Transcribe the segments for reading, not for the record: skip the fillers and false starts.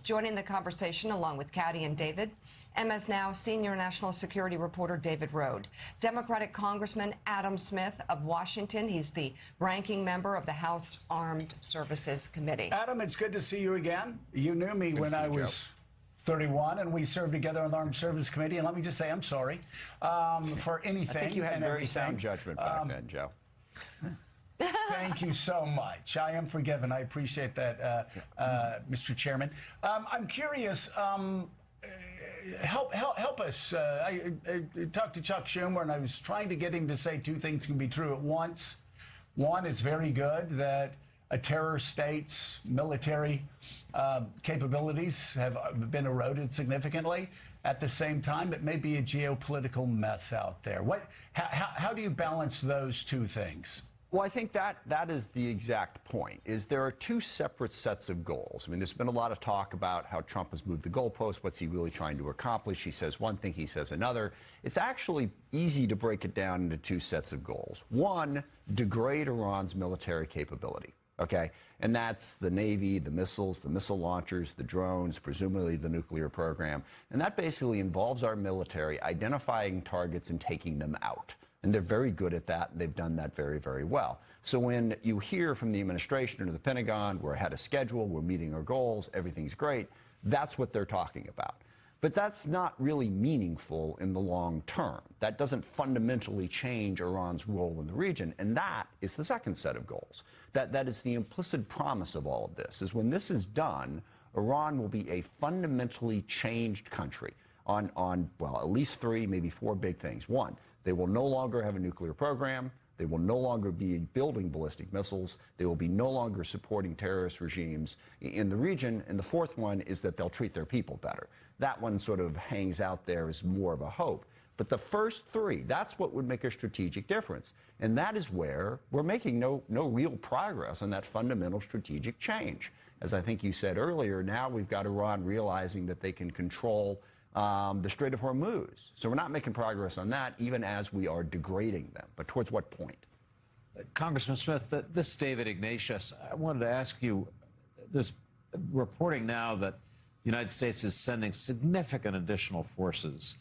Joining the conversation along with Caddy and David, MS Now senior national security reporter David Rode, Democratic Congressman Adam Smith of Washington. He's the ranking member of the House Armed Services Committee. Adam, it's good to see you again. You knew me when I was 31, and we served together on the Armed Services Committee. And let me just say, I'm sorry for anything. I think you had very everything. sound judgment back then, Joe. Thank you so much. I am forgiven. I appreciate that, Mr. Chairman. I'm curious. Help us. I talked to Chuck Schumer, and I was trying to get him to say two things can be true at once. One, it's very good that a terror state's military capabilities have been eroded significantly. At the same time, it may be a geopolitical mess out there. How do you balance those two things? Well, I think that is the exact point, is there are two separate sets of goals. I mean, there's been a lot of talk about how Trump has moved the goalpost. What's he really trying to accomplish? He says one thing, he says another. It's actually easy to break it down into two sets of goals. One, degrade Iran's military capability. Okay, and that's the Navy, the missiles, the missile launchers, the drones, presumably the nuclear program. And that basically involves our military identifying targets and taking them out. And they're very good at that, and they've done that very, very well. So when you hear from the administration or the Pentagon, we're ahead of schedule, we're meeting our goals, everything's great, that's what they're talking about. But that's not really meaningful in the long term. That doesn't fundamentally change Iran's role in the region, and that is the second set of goals. That is the implicit promise of all of this, is when this is done, Iran will be a fundamentally changed country on well, at least three, maybe four big things. One, they will no longer have a nuclear program. They will no longer be building ballistic missiles. They will be no longer supporting terrorist regimes in the region. And the fourth one is that they'll treat their people better. That one sort of hangs out there as more of a hope. But the first three, that's what would make a strategic difference. And that is where we're making no real progress on that fundamental strategic change. As I think you said earlier, now we've got Iran realizing that they can control the Strait of Hormuz. So we're not making progress on that, even as we are degrading them. But towards what point? Congressman Smith, this is David Ignatius. I wanted to ask you, there's reporting now that the United States is sending significant additional forces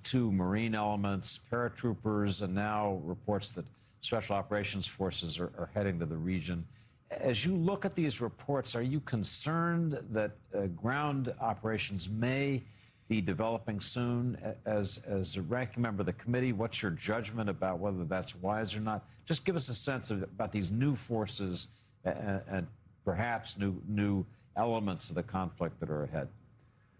to Marine elements, paratroopers, and now reports that Special Operations Forces are heading to the region. As you look at these reports, are you concerned that ground operations may be developing soon? As a ranking member of the committee, what's your judgment about whether that's wise or not? Just give us a sense about these new forces and perhaps new elements of the conflict that are ahead.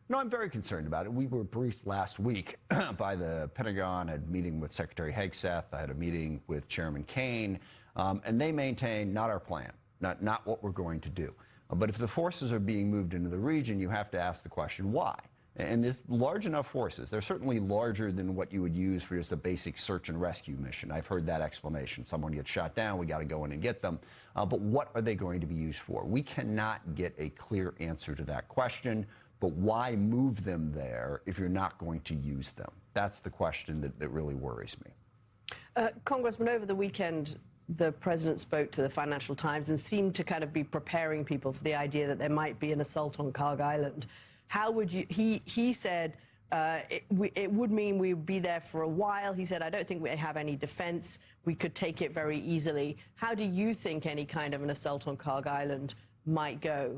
No, I'm very concerned about it. We were briefed last week by the Pentagon. I had a meeting with Secretary Hegseth. I had a meeting with Chairman Kaine, and they maintain not our plan, not what we're going to do. But if the forces are being moved into the region, you have to ask the question, why? And there's large enough forces. They're certainly larger than what you would use for just a basic search and rescue mission. I've heard that explanation. Someone gets shot down, we got to go in and get them. But what are they going to be used for? We cannot get a clear answer to that question. But why move them there if you're not going to use them? That's the question that really worries me. Congressman, over the weekend, the president spoke to the Financial Times and seemed to kind of be preparing people for the idea that there might be an assault on Kharg Island. How would you, he said it would mean we would be there for a while. He said, I don't think we have any defense. We could take it very easily. How do you think any kind of an assault on Kharg Island might go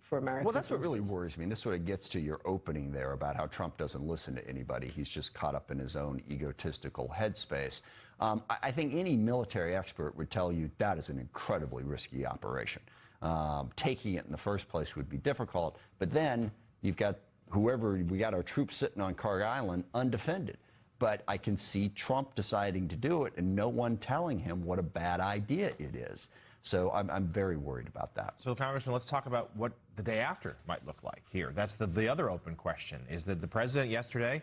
for American Well, that's forces? what really worries me. And this sort of gets to your opening there about how Trump doesn't listen to anybody. He's just caught up in his own egotistical headspace. I think any military expert would tell you that is an incredibly risky operation. Taking it in the first place would be difficult, but then you've got we got our troops sitting on Kharg Island undefended. But I can see Trump deciding to do it and no one telling him what a bad idea it is. So I'm very worried about that. So, Congressman, let's talk about what the day after might look like here. That's the other open question, is that the president yesterday,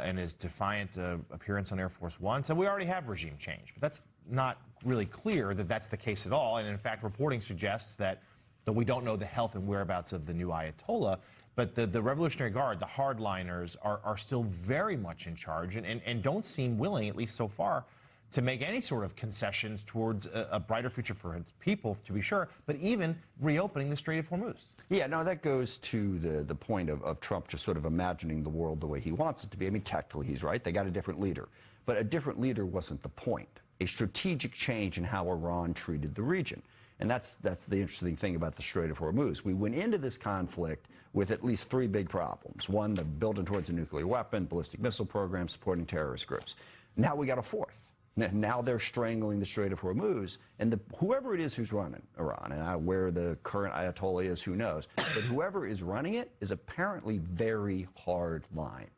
in his defiant appearance on Air Force One, said we already have regime change. But that's not really clear that that's the case at all. And, in fact, reporting suggests that we don't know the health and whereabouts of the new Ayatollah. But the Revolutionary Guard, the hardliners, are still very much in charge and don't seem willing, at least so far, to make any sort of concessions towards a brighter future for its people, to be sure, but even reopening the Strait of Hormuz. Yeah, no, that goes to the point of Trump just sort of imagining the world the way he wants it to be. I mean, technically he's right. They got a different leader. But a different leader wasn't the point. A strategic change in how Iran treated the region. And that's the interesting thing about the Strait of Hormuz. We went into this conflict with at least 3 big problems. One, the building towards a nuclear weapon, ballistic missile program, supporting terrorist groups. Now we got a 4th. Now they're strangling the Strait of Hormuz, and whoever it is who's running Iran, and where the current Ayatollah is, who knows, but whoever is running it is apparently very hard line.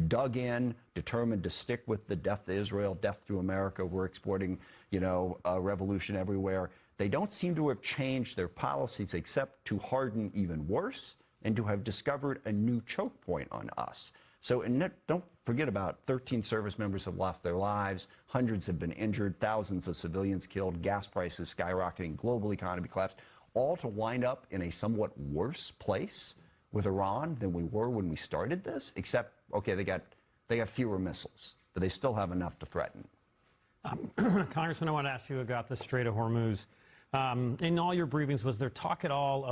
Dug in, determined to stick with the death to Israel, death to America, we're exporting, a revolution everywhere. They don't seem to have changed their policies except to harden even worse and to have discovered a new choke point on us. So don't forget about 13 service members have lost their lives, hundreds have been injured, thousands of civilians killed, gas prices skyrocketing, global economy collapse, all to wind up in a somewhat worse place with Iran than we were when we started this, except, okay, they got fewer missiles, but they still have enough to threaten. Congressman, I want to ask you about the Strait of Hormuz. In all your briefings, was there talk at all of